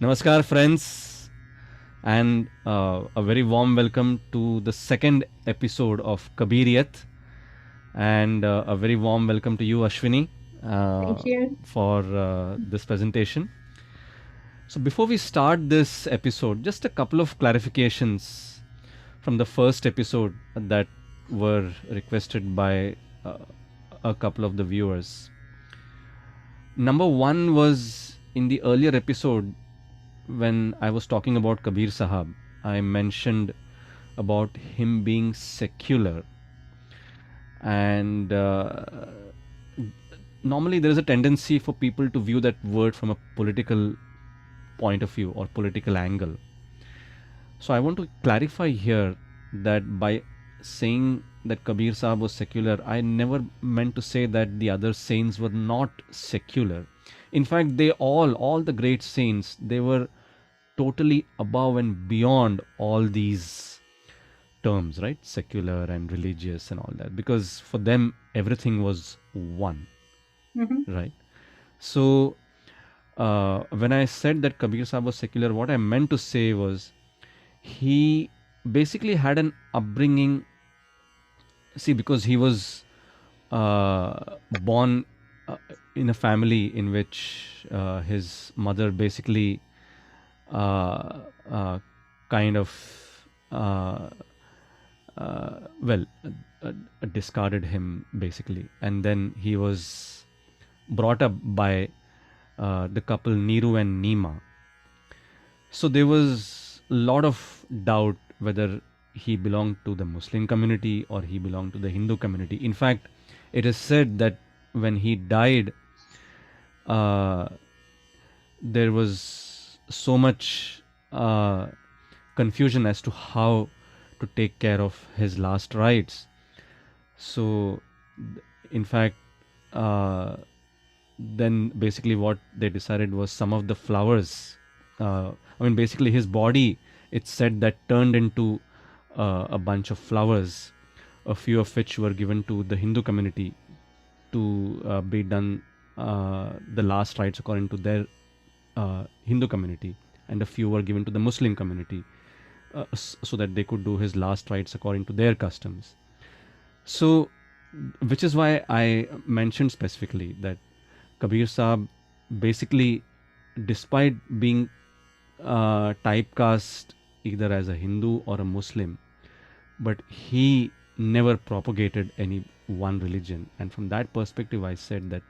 Namaskar, friends, and a very warm welcome to the second episode of Kabiriyat, and a very warm welcome to you, Ashwini, Thank you. for this presentation. So, before we start this episode, just a couple of clarifications from the first episode that were requested by uh, a couple of the viewers. Number one was in the earlier episode when I was talking about Kabir Sahab, I mentioned about him being secular. And normally there is a tendency for people to view that word from a political point of view or political angle. So I want to clarify here that by saying that Kabir Sahab was secular, I never meant to say that the other saints were not secular. In fact, all the great saints, they were totally above and beyond all these terms, right? Secular and religious and all that, because for them everything was one, hmm right? So when I said that Kabir Sahib was secular, what I meant to say was he basically had an upbringing. See, because he was born in a family in which his mother basically uh, uh, kind of well discarded him basically, and then he was brought up by the couple Niru and Nima. So there was a lot of doubt whether he belonged to the Muslim community or he belonged to the Hindu community. In fact, it is said that when he died, uh, there was so much confusion as to how to take care of his last rites. So, in fact, uh, then basically what they decided was some of the flowers. I mean, basically his body. It's said that turned into a bunch of flowers, a few of which were given to the Hindu community to be done the last rites according to their Hindu community, and a few were given to the Muslim community so that they could do his last rites according to their customs. So, which is why I mentioned specifically that Kabir Saab basically, despite being typecast either as a Hindu or a Muslim, but he never propagated any one religion. And from that perspective, I said that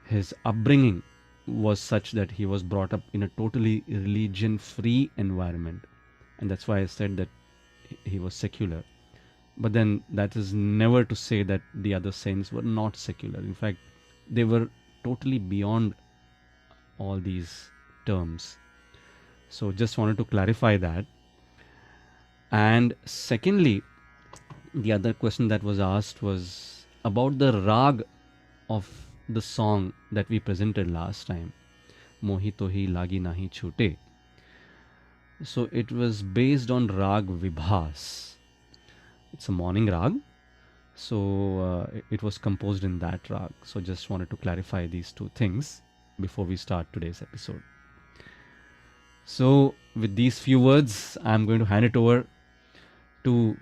his upbringing was such that he was brought up in a totally religion free environment. And that's why I said that he was secular. But then that is never to say that the other saints were not secular. In fact, they were totally beyond all these terms. So just wanted to clarify that. And secondly, the other question that was asked was about the rag of the song that we presented last time, Mohi Tohi Lagi Nahi Chute. So it was based on rag Vibhas. It's a morning rag. So it was composed in that rag. So just wanted to clarify these two things before we start today's episode. So with these few words, I'm going to hand it over to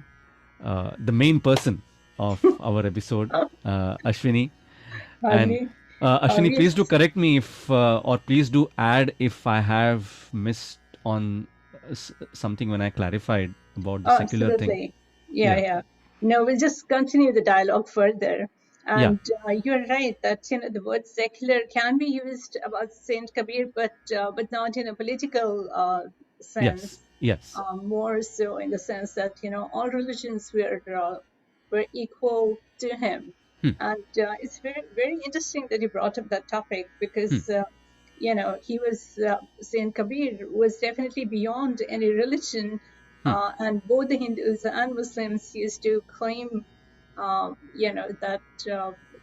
the main person of our episode, Ashwini. And Hardly. Ashwini, We please do correct me if, or please do add if I have missed on something when I clarified about the secular thing. absolutely. Yeah, Yeah, yeah. No, we'll just continue the dialogue further. yeah, And you're right that the word secular can be used about Saint Kabir, but not in a political yes, sense. yes. More so in the sense that all religions were equal to him. Hmm, And it's very very interesting that you brought up that topic hmm, because he was Saint Kabir was definitely beyond any religion, hmm, and both the Hindus and Muslims used to claim that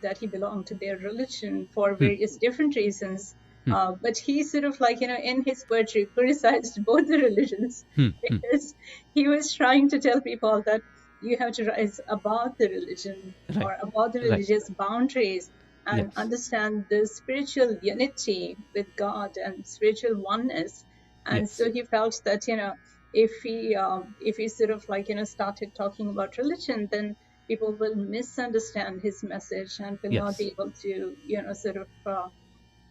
that he belonged to their religion for hmm, various different reasons. hmm, But he sort of in his poetry criticized both the religions hmm, hmm. because he was trying to tell people that you have to rise above the religion Right, or above the right. religious boundaries and Yes. understand the spiritual unity with God and spiritual oneness. And Yes. so he felt that, if he sort of like, started talking about religion, then people will misunderstand his message and will not Yes. be able to, sort of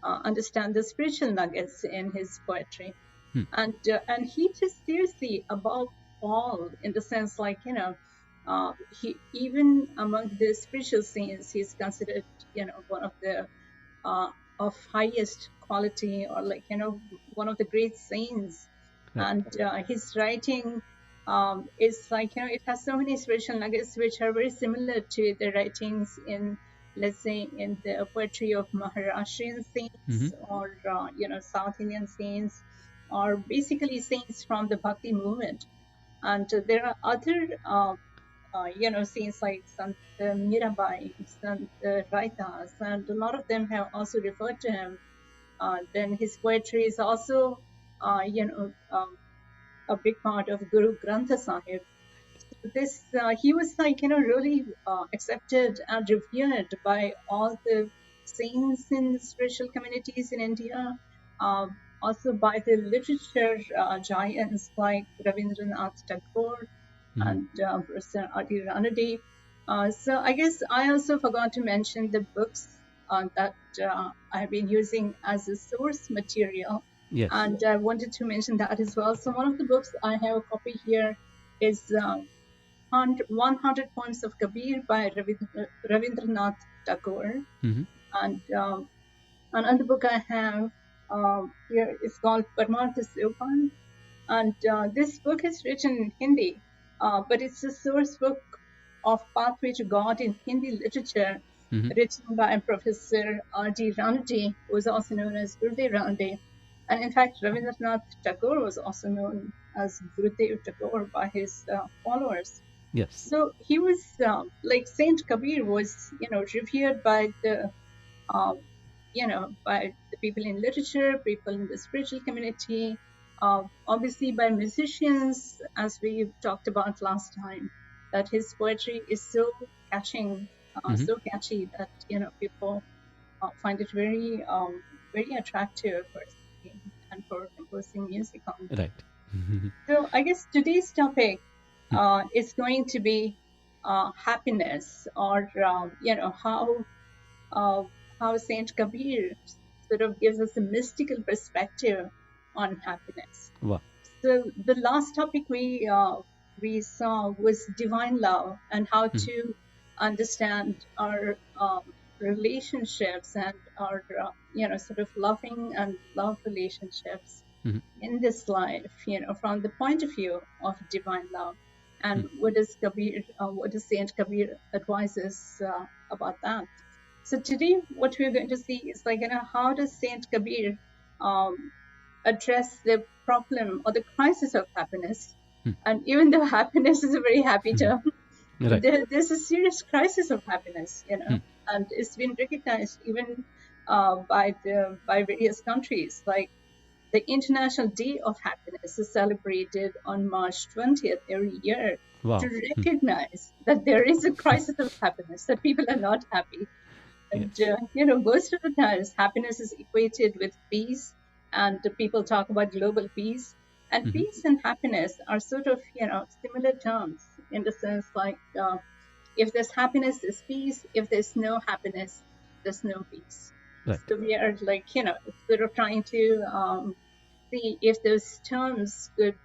understand the spiritual nuggets in his poetry. Hmm. And he just seriously, above all, in the sense like, he, even among the spiritual saints, he's considered, one of the of highest quality, or like, one of the great saints. Right. And his writing is like, it has so many spiritual nuggets which are very similar to the writings in, let's say, in the poetry of Maharashtrian Mm-hmm. saints, or South Indian saints, or basically saints from the Bhakti movement. And there are other saints like Sant Mirabai, Sant Raitas, and a lot of them have also referred to him. Then his poetry is also, a big part of Guru Granth Sahib. This he was like, really accepted and revered by all the saints in spiritual communities in India, also by the literature giants like Rabindranath Tagore Mm-hmm. and Professor Adi Ranade. So I guess I also forgot to mention the books that I have been using as a source material, Yes. and I wanted to mention that as well. So one of the books I have a copy here is 100 Poems of Kabir by Ravindranath Tagore. Mm-hmm. And another book I have here is called Paramartha Sopan. And this book is written in Hindi, but it's a source book of Pathway to God in Hindi literature, Mm-hmm. written by Professor R.D. Ranade, who is also known as Gurudev Ranade. And in fact, Rabindranath Tagore was also known as Gurudev Tagore by his followers. Yes. So he was like Saint Kabir was, revered by the, by the people in literature, people in the spiritual community, obviously by musicians, as we talked about last time, that his poetry is so catching, Mm-hmm. so catchy that, people find it very, very attractive for singing and for composing music on. Right. Mm-hmm. So I guess today's topic is going to be happiness, or uh, how Saint Kabir sort of gives us a mystical perspective on happiness. Wow. So the last topic we saw was divine love, and how Mm-hmm. to understand our relationships, and our sort of loving and love relationships Mm-hmm. in this life, from the point of view of divine love. And what does Kabir, what does Saint Kabir advises about that? So today, what we're going to see is like, how does Saint Kabir um, address the problem or the crisis of happiness? And even though happiness is a very happy term, Mm-hmm. Right. there's a serious crisis of happiness, Hmm. and it's been recognized even by various countries. Like the International Day of Happiness is celebrated on March 20th every year Wow. to recognize that there is a crisis of happiness, that people are not happy. And, Yes. most of the times happiness is equated with peace, and the people talk about global peace. And Mm-hmm. peace and happiness are sort of, similar terms, in the sense like, if there's happiness, there's peace. If there's no happiness, there's no peace. Right. So we are like, sort of trying to see if those terms could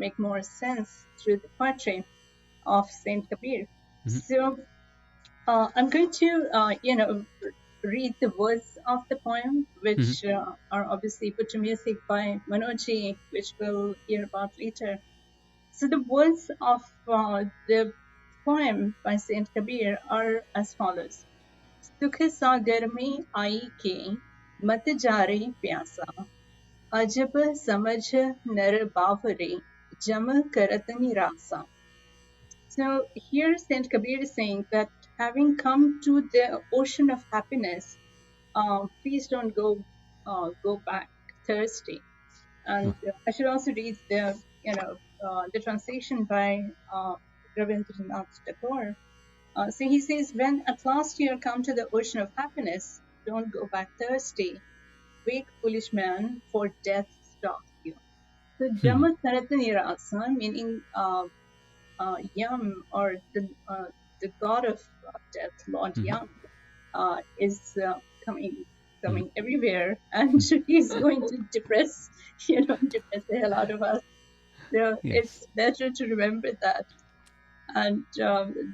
make more sense through the poetry of Saint Kabir. Mm-hmm. So I'm going to, read the words of the poem, Mm-hmm. which are obviously put to music by Manoji, which we'll hear about later. So the words of the poem by Saint Kabir are as follows. सुख सागर में आई के मत जा रे प्यासा अजब समझ नर बावरे जम करत निरासा. So here Saint Kabir is saying that having come to the ocean of happiness, please don't go back thirsty. And I should also read the translation by Rabindranath Tagore. So he says, when at last you come to the ocean of happiness, don't go back thirsty. Wake, foolish man, for death stalks you. So Jama Taratanirasa, meaning Yam, or the god of death, Lord Yam, is coming everywhere, and he's going to depress the hell out of us. So Yes. it's better to remember that. And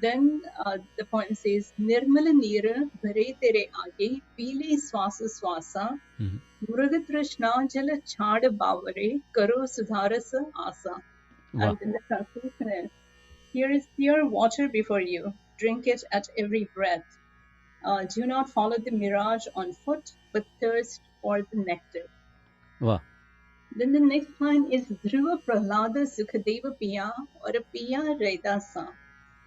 then the poem says, Nirmala Neera Bhare Tere Aage, Pile Swasa Swasa, Mrugatrishna Jala Chada Bavare, Karo Sudharasa Asa. Wow. And then the translation is, here is pure water before you, drink it at every breath. Do not follow the mirage on foot, but thirst for the nectar. Wow. Then the next line is Dhruva Prahlada Sukadeva Piya or Piya Raidasa.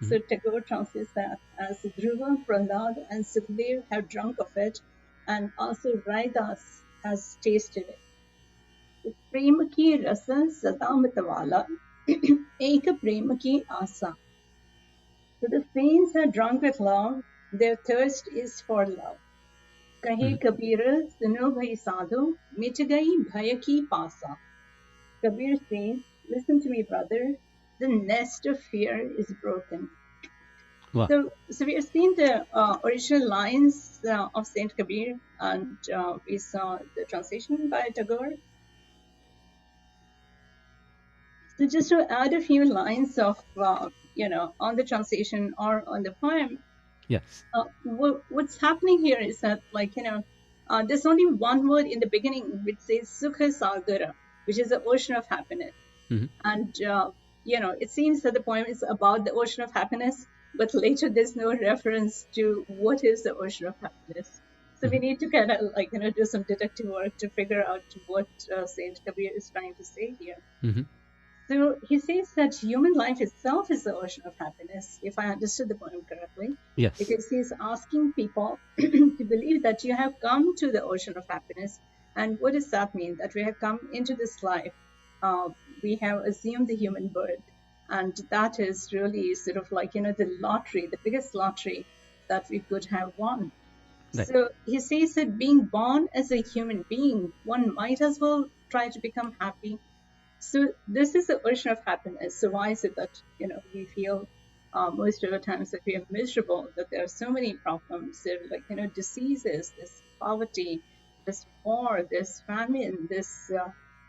So Tagore translates that as Dhruva, Prahlad, and Sukadev have drunk of it, and also Raidas has tasted it. Prema ki rasa sadamatawala, eka prema ki asa. So the saints are drunk with love, their thirst is for love. Kahe Kabir, suno bhai sadhu, mich gayi bhaya ki pasa. Kabir says, listen to me, brother, the nest of fear is broken. Wow. So we have seen the original lines of Saint Kabir, and we saw the translation by Tagore. So just to add a few lines of, on the translation or on the poem, Yes. What's happening here is that, there's only one word in the beginning which says Sukha Sagara, which is the ocean of happiness. And, it seems that the poem is about the ocean of happiness, but later there's no reference to what is the ocean of happiness. So we need to kind of do some detective work to figure out what Saint Kabir is trying to say here. So he says that human life itself is the ocean of happiness, if I understood the poem correctly. Yes. Because he's asking people to believe that you have come to the ocean of happiness. And what does that mean? That we have come into this life. We have assumed the human birth. And that is really sort of the lottery, the biggest lottery that we could have won. Right. So he says that being born as a human being, one might as well try to become happy. So this is the ocean of happiness. So why is it that, we feel most of the times that we are miserable, that there are so many problems, there are diseases, this poverty, this war, this famine, this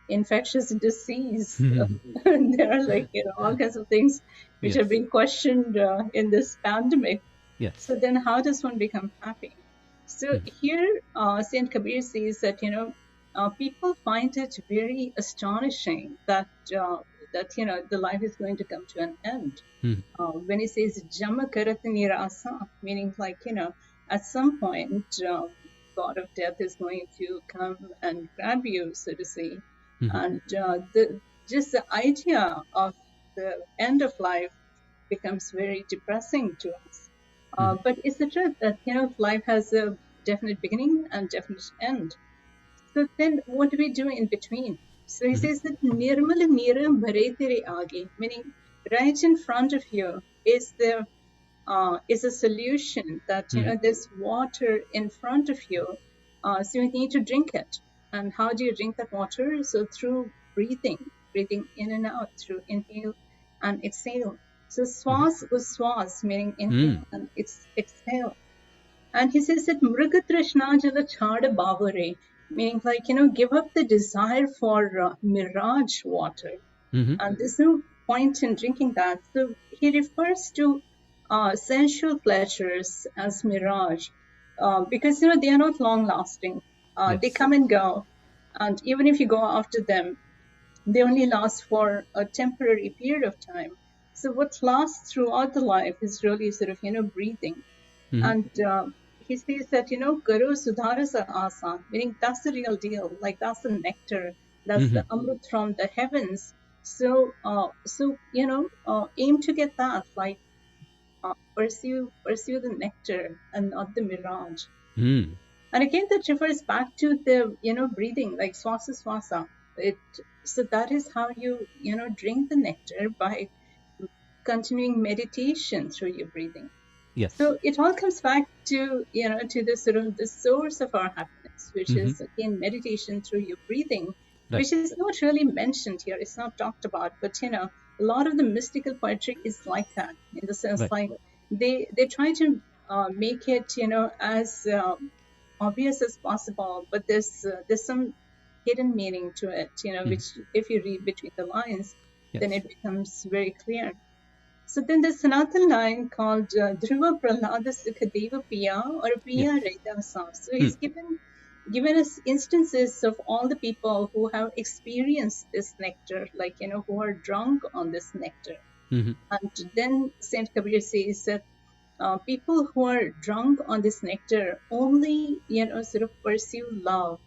infectious disease. There are all kinds of things which are being questioned in this pandemic. Yes. So then how does one become happy? So here Saint Kabir says that, people find it very astonishing that the life is going to come to an end. When he says Jama Karatanirasa, meaning at some point God of death is going to come and grab you, so to say. And just the idea of the end of life becomes very depressing to us. But it's the truth that life has a definite beginning and definite end. So then what do we do in between? So he says that Nirmala Neera Bhare Tere Aage, meaning right in front of you is a solution that there's water in front of you. So you need to drink it. And how do you drink that water? So through breathing in and out, through inhale and exhale. So swas uswas, meaning inhale and exhale. And he says that Mrugatrishna Jala Chada Bhavare, meaning give up the desire for mirage water. And there's no point in drinking that. So he refers to sensual pleasures as mirage because they are not long lasting. They come and go, and even if you go after them, they only last for a temporary period of time. So what lasts throughout the life is really sort of breathing. And he says that Guru Sudharasa Asa, meaning that's the real deal, that's the nectar, that's the amrit from the heavens. So aim to get that, pursue the nectar and not the mirage. And again, that refers back to the breathing, like swasa swasa. So that is how you drink the nectar, by continuing meditation through your breathing. Yes. So it all comes back to to the sort of the source of our happiness, which is again meditation through your breathing. Right. which is not really mentioned here. It's not talked about, but a lot of the mystical poetry is like that, in the sense Right. like they try to make it as obvious as possible, but there's some hidden meaning to it, Mhm. which if you read between the lines, then Yes. it becomes very clear. So then there's another line called Dhruva Prahlada Sukadeva Piya or Yes. Piya Reta Sa. So Hmm. he's given us instances of all the people who have experienced this nectar, like who are drunk on this nectar. Hmm. And then Saint Kabir says that people who are drunk on this nectar only sort of pursue love.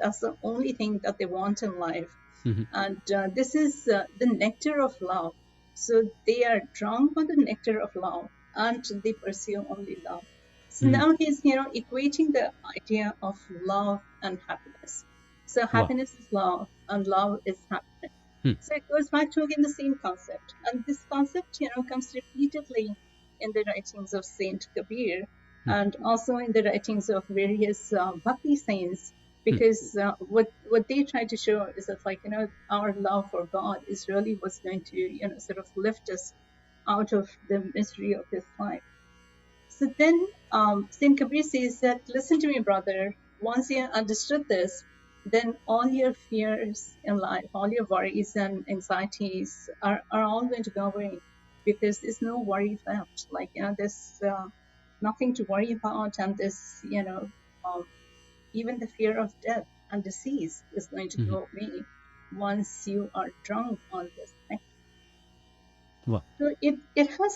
That's the only thing that they want in life, Hmm. and this is the nectar of love. So they are drunk on the nectar of love, and they pursue only love. So Hmm. now he's equating the idea of love and happiness. So Wow. happiness is love, and love is happiness. Hmm. So it goes back to again the same concept, and this concept comes repeatedly in the writings of Saint Kabir, Hmm. and also in the writings of various bhakti saints, Hmm. because what they try to show is that our love for God is really what's going to sort of lift us out of the misery of this life. So then Saint Kabir says that, listen to me, brother. Once you understood this, then all your fears in life, all your worries and anxieties are all going to go away, because there's no worry left. There's nothing to worry about, and this um, even the fear of death and disease is going to Hmm. go away once you are drunk on this nectar. Wow. So it has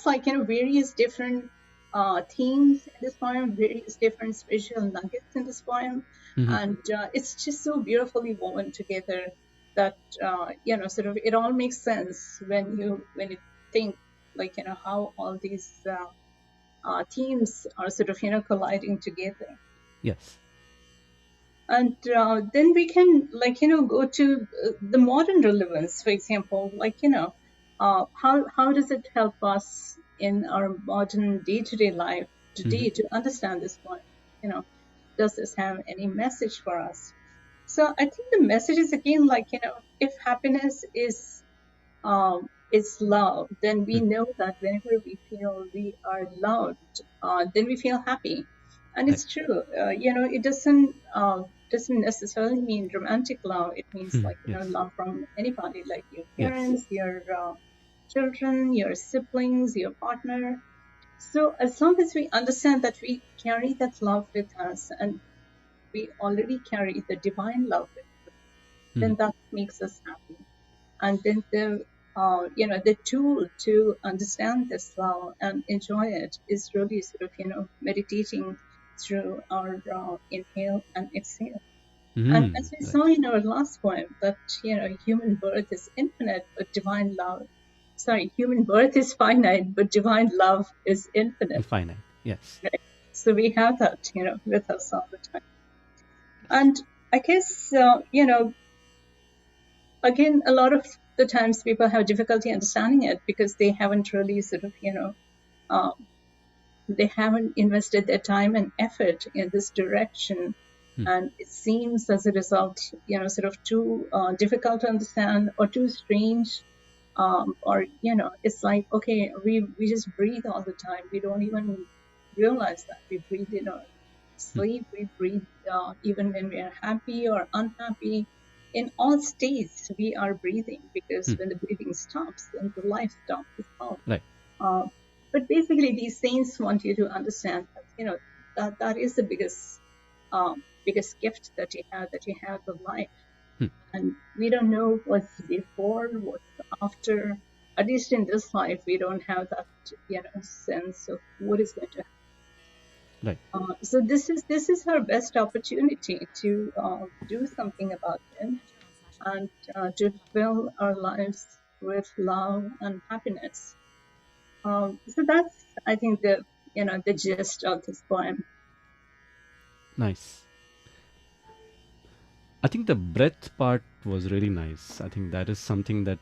various different themes in this poem, various different spiritual nuggets in this poem, Hmm. and it's just so beautifully woven together that sort of it all makes sense when you think how all these themes are sort of colliding together. Yes. And then we can go to the modern relevance, for example, how does it help us in our modern day-to-day life Hmm. today to understand this point? you know does this have any message for us? So I think the message is again if happiness is love, then we Hmm. know that whenever we feel we are loved, then we feel happy. And Right. it's true, it doesn't necessarily mean romantic love. It means Hmm. Yes. love from anybody, like your Yes. parents, your children, your siblings, your partner. So as long as we understand that we carry that love with us, and we already carry the divine love with us, Hmm. then that makes us happy. And then the tool to understand this love and enjoy it is really sort of meditating through our inhale and exhale. And Hmm. as we Right. saw in our last poem, that human birth is infinite, but divine love, sorry, human birth is finite, but divine love is infinite. Finite. Yes. Right? So we have that with us all the time. Yes. And I guess again, a lot of the times people have difficulty understanding it because they haven't really sort of um, they haven't invested their time and effort in this direction, Hmm. and it seems as a result sort of too difficult to understand or too strange, or it's like, okay, we just breathe all the time, we don't even realize that we breathe in our Hmm. sleep, we breathe even when we are happy or unhappy. In all states we are breathing, because Hmm. when the breathing stops, then the life stops as well. Right. uh, but basically these saints want you to understand that that is the biggest gift that you have, the life. Hmm. And we don't know what's before, what's after. At least in this life, we don't have that sense of what is going to Right. happen. So this is our best opportunity to do something about it, and to fill our lives with love and happiness. So that's, I think, the gist of this poem. Nice. I think the breath part was really nice. I think that is something that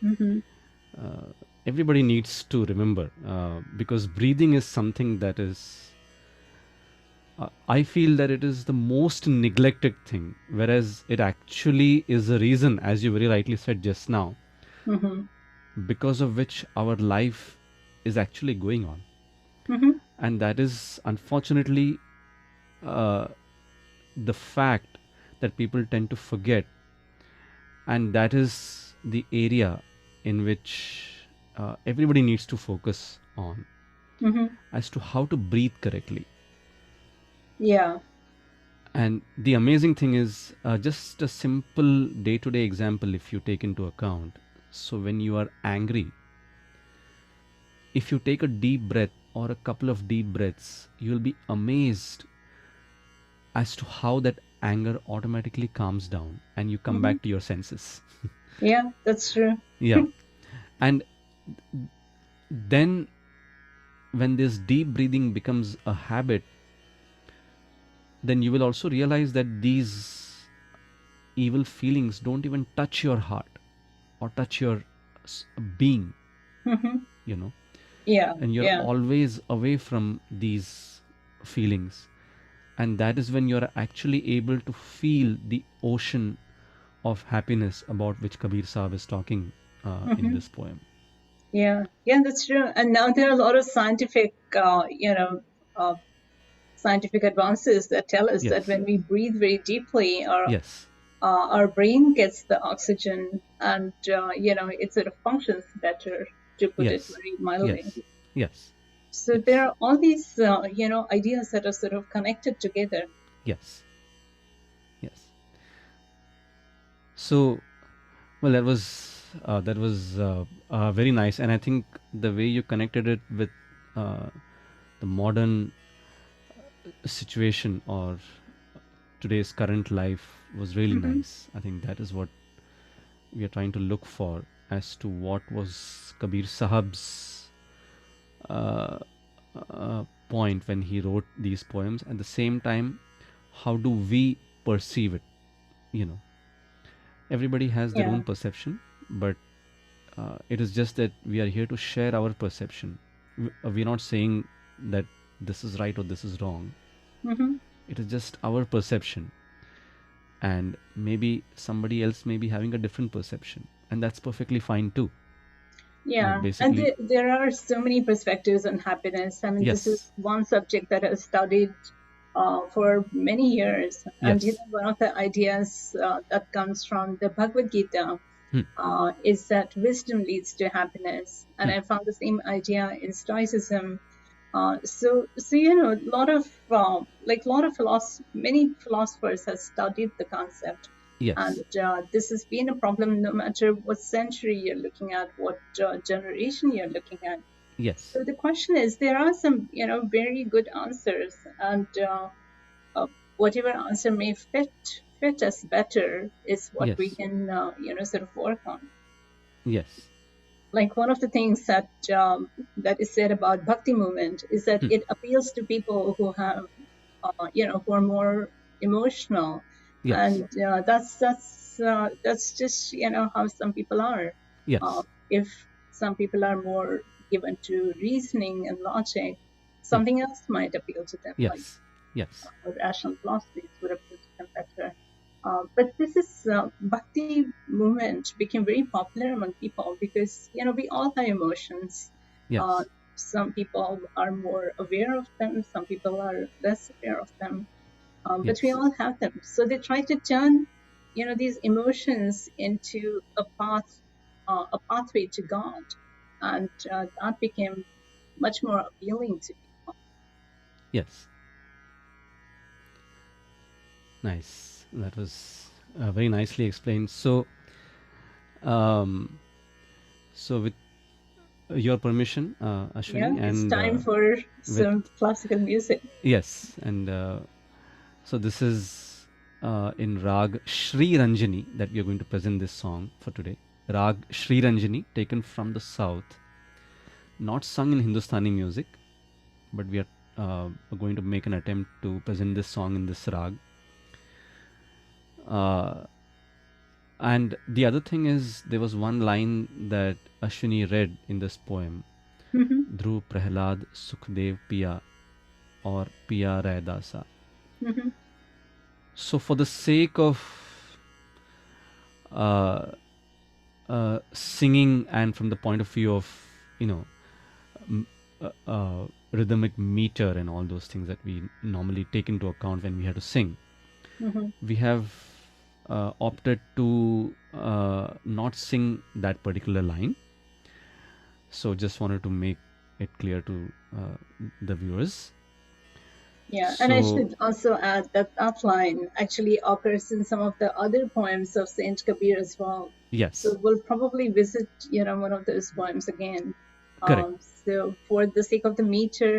Hmm. everybody needs to remember, because breathing is something that is I feel that it is the most neglected thing, whereas it actually is the reason, as you very rightly said just now, Mm-hmm. because of which our life is actually going on. Mm-hmm. And that is unfortunately uh, the fact that people tend to forget, and that is the area in which everybody needs to focus on, Mm-hmm. as to how to breathe correctly. Yeah. And the amazing thing is, just a simple day to day example, if you take into account. So, when you are angry, if you take a deep breath or a couple of deep breaths, you'll be amazed as to how that anger automatically calms down and you come Mm-hmm. back to your senses. Yeah, that's true. Yeah. And then, when this deep breathing becomes a habit, then you will also realize that these evil feelings don't even touch your heart or touch your being, Mm-hmm. you know, Yeah. and you're Yeah. always away from these feelings. And that is when you're actually able to feel the ocean of happiness about which Kabir Sahib is talking in Mm-hmm. this poem. Yeah. Yeah, that's true. And now there are a lot of uh, scientific advances that tell us that Yes, when we breathe very deeply, yes, our brain gets the oxygen, and it sort of functions better, to put it yes, very mildly. yes, yes, So there yes, are all these ideas that are sort of connected together. yes, yes. So, well, that was very nice, and I think the way you connected it with uh, the modern situation or today's current life was really Hmm. nice. I think that is what we are trying to look for, as to what was Kabir Sahab's uh, point when he wrote these poems. At the same time, how do we perceive it? You know, everybody has their Yeah. own perception, but it is just that we are here to share our perception. We're not saying that this is right or this is wrong. Hmm. It is just our perception, and maybe somebody else may be having a different perception, and that's perfectly fine too. But Yeah, and basically, there are so many perspectives on happiness. I mean, this is yes, one subject that I've studied for many years. And yes, one of the ideas that comes from the Bhagavad Gita hmm, is that wisdom leads to happiness. And hmm, I found the same idea in Stoicism. A lot of many philosophers have studied the concept, and yes, this has been a problem no matter what century you're looking at, what generation you're looking at. yes, So the question is, there are some very good answers, and uh, whatever answer may fit us better is what we yes, can sort of work on. yes, Like one of the things that is said about bhakti movement is that hmm, it appeals to people who have who are more emotional, yes, and that's just how some people are. uh, yes, if some people are more given to reasoning and logic, hmm, something else might appeal to them, like yes, yes, rational philosophies would appeal to them better. But this is bhakti movement became very popular among people because we all have emotions. Uh, yes, some people are more aware of them, some people are less aware of them, but we yes, all have them. So they try to turn these emotions into a pathway to God, and that became much more appealing to people. yes. Nice. That was very nicely explained. Um, so with your permission, Yeah, Ashwini, it's and time for with some classical music. yes, and so this is in Rag Shri Ranjani that we are going to present this song for today. Rag Shri Ranjani, taken from the south, not sung in Hindustani music, but we are going to make an attempt to present this song in this rag. Uh, and the other thing is, there was one line that Ashwini read in this poem: Hmm. Dhruv Prahlad Sukhdev Piya or Piya Raidasa. Mhm. So, for the sake of uh, singing, and from the point of view of, you know, m- rhythmic meter and all those things that we normally take into account when we have to sing, Mhm. we have opted to not sing that particular line. So, just wanted to make it clear to the viewers. Yeah, and I So, should also add that that line actually occurs in some of the other poems of Saint Kabir as well. yes, So we'll probably visit, one of those poems again. correct. So for the sake of the meter,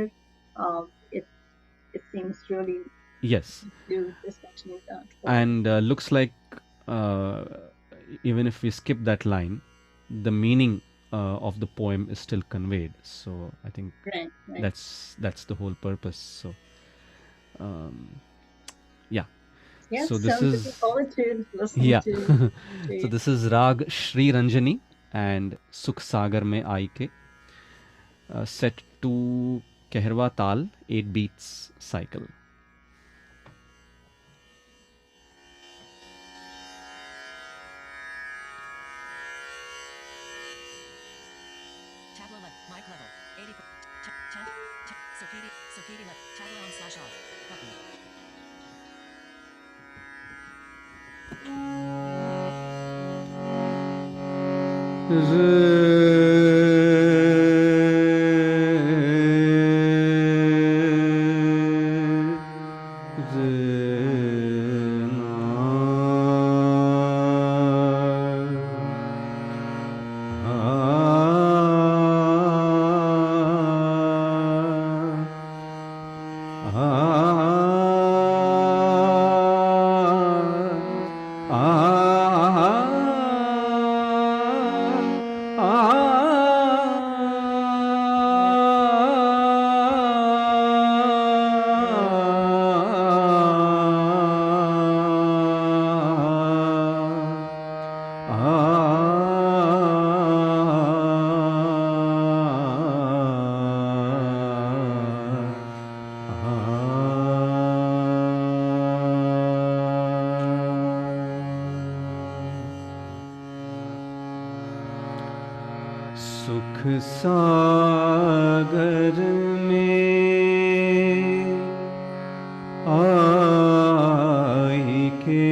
it seems really Yes. to discontinue that poem. And looks like uh, even if we skip that line, the meaning of the poem is still conveyed. So I think Right, right. that's the whole purpose. So um, yeah. Yeah, So this sounds looking is forward to listening yeah. to So you. this is Rag Shri Ranjani and Sukh Sagar mein Ai ke, set to Kehrwa Tal 8 beats cycle. Tab level, mic level, 80. Sokidi left, tab on slash off, button. सुख सागर में आई के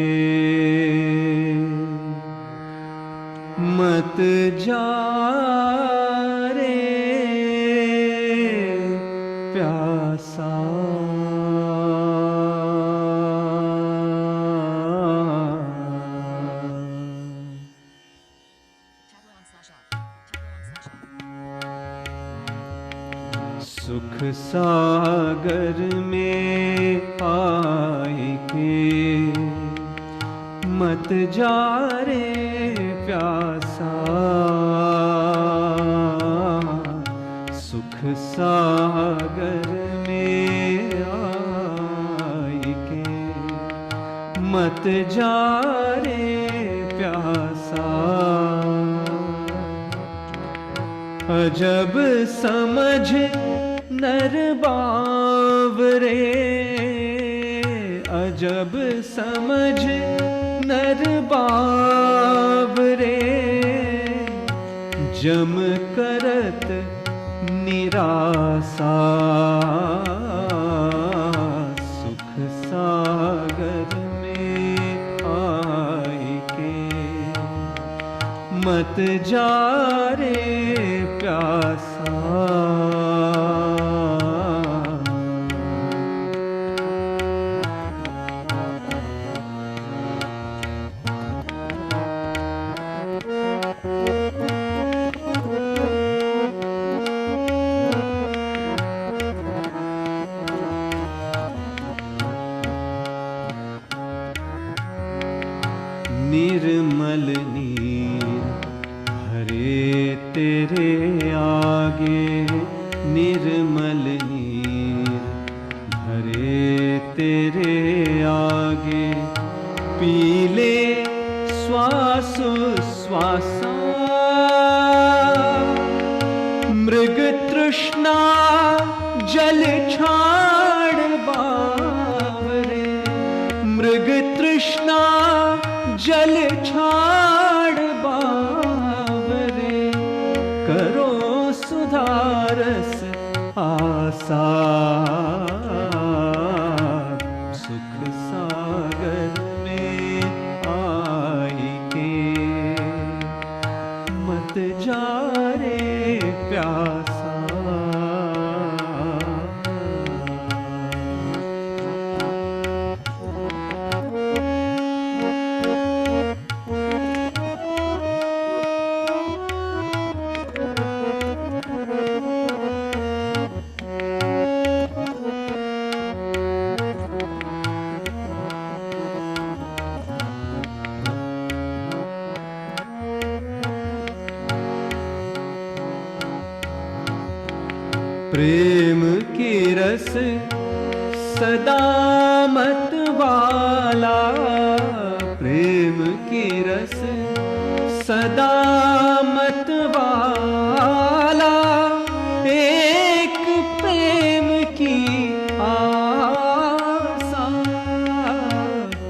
मत जा रे प्यासा सुख सागर में आए के मत जा रे प्यासा सुख सागर में आए के मत जा रे प्यासा अजब समझ नर बावरे अजब समझ नर बावरे जम करत निरासा सुख सागर में आए के मत जा रे प्यासा निर्मल नीर भरे तेरे आगे निर्मल नीर भरे तेरे आगे पीले श्वास श्वासा मृग तृष्णा जल छाड़ जल छाड़ बावरे, करो सुधारस आसा, सुख सागर में आई के, मत जा रे प्यासा। प्रेम की रस सदा मत वाला, प्रेम की रस सदा मत वाला, एक प्रेम की आसा,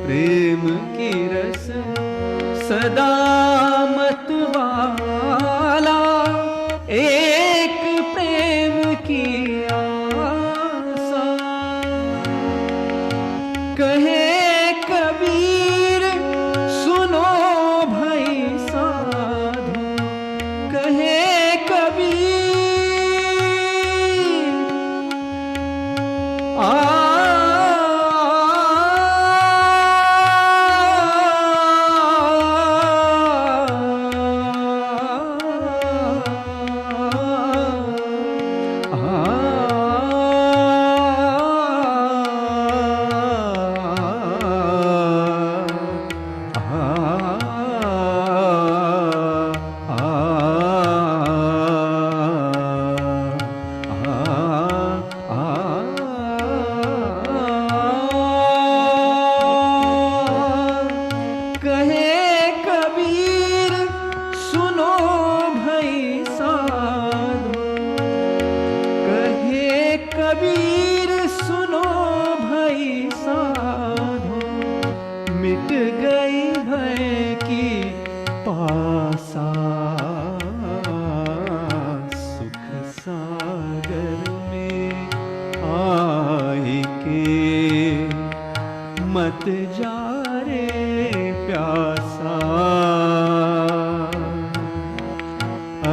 प्रेम की रस सदा मत वाला, एक प्रेम की आसा। कहे कबीर सुनो भाई साधु, कहे कबीर कहे कबीर सुनो भाई साधु, कहे कबीर सुनो भाई साधु, मिट गई भय की पासा, सुख सागर में आई के, मत जा रे प्यासा।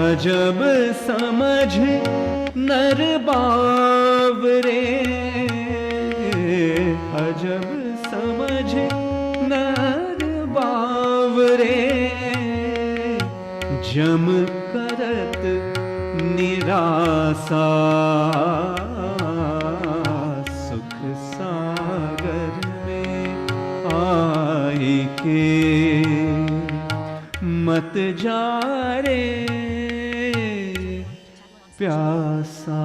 अजब समझ नर बावरे, अजब समझ नर बावरे, जम करत निरासा, सुख सागर में आई के, मत जा रे प्यासा।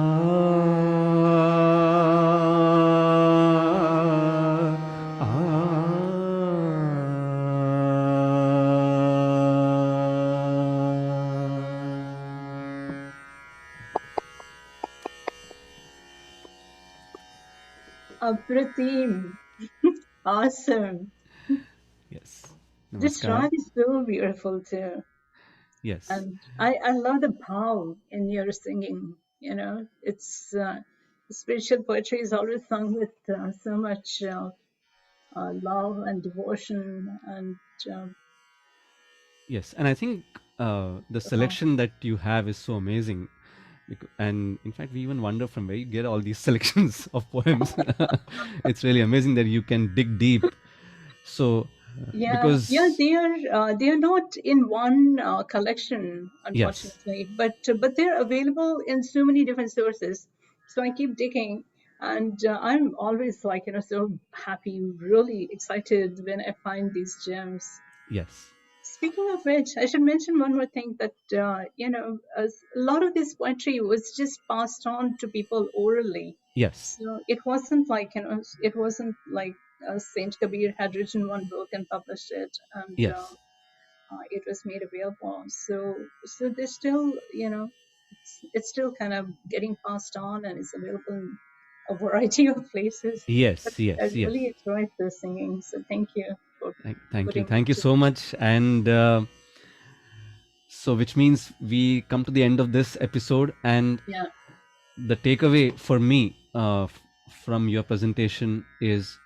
Apratim. Awesome. Yes. This Namaskar. track is so beautiful too. Yes. And I love the pow in your singing. You know, it's spiritual poetry is always sung with so much love and devotion and Yes, and I think the selection that you have is so amazing. And in fact, we even wonder from where you get all these selections of poems. It's really amazing that you can dig deep. So, yeah, because they are not in one collection, yes, unfortunately, but they're available in so many different sources. So I keep digging, and I'm always like so happy, really excited when I find these gems. yes, Speaking of which, I should mention one more thing that a lot of this poetry was just passed on to people orally. yes, So it wasn't like it wasn't like Saint Kabir had written one book and published it, and yes, it was made available. So there's still it's still kind of getting passed on and it's available in a variety of places. But yes, I yes, yes. really enjoyed the singing, so thank you. for Thank you. putting Thank you to so much. And so, which means we come to the end of this episode. And yeah. the takeaway for me from your presentation is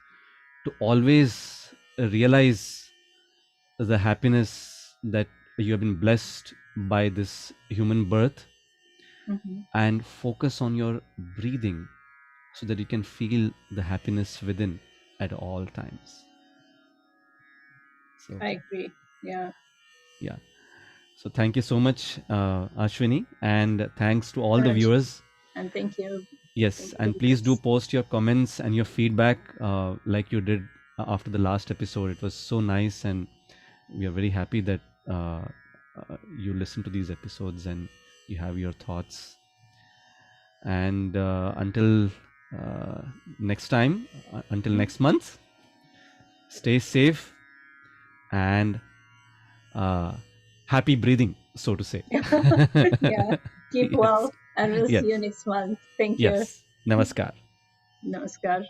to always realize the happiness that you have been blessed by this human birth, Hmm. and focus on your breathing so that you can feel the happiness within at all times. So, I agree. Yeah. yeah. So, thank you so much, Ashwini, and thanks to all the Manoj, viewers. and thank you. Yes, Thank you, and please do viewers. post your comments and your feedback like you did after the last episode. It was so nice, and we are very happy that you listen to these episodes and you have your thoughts. And until next time, until next month, stay safe and uh, happy breathing, so to say. Yeah. Keep Yes, well, and we'll yes, see you next month. Thank you. yes. Namaskar. Namaskar.